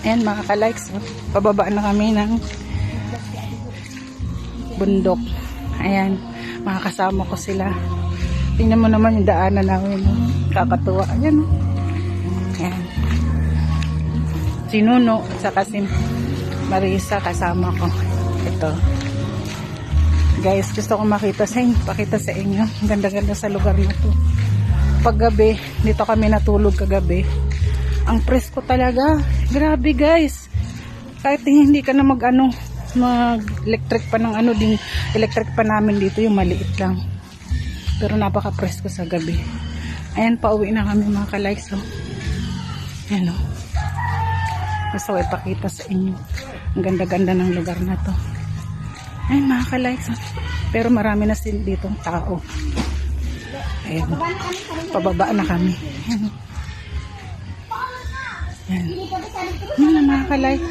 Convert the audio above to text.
Ayan mga ka-likes, oh. Pababa na kami ng bundok. Ayan, mga kasama ko sila. Tingnan mo naman yung daanan namin, oh. Kakatuwa. Ayan, oh. Ayan. Si Nuno at saka si Marisa kasama ko. Ito. Guys, gusto ko pakita sa inyo. Ang ganda-ganda sa lugar na to. Paggabi, dito kami natulog kagabi. Ang presko talaga. Grabe guys. Kahit hindi ka na mag-electric pa ng din electric pa namin dito, yung maliit lang. Pero napaka-presko sa gabi. Ayan, pauwi na kami mga ka-likes. Oh. Ayan oh. Gusto ko ipakita sa inyo. Ang ganda-ganda ng lugar na to. Ayan mga ka-likes. Oh. Pero marami na dito tao. Ayan. Pababa na kami. Ayan. Ayan. Ayan na mga ka-likes.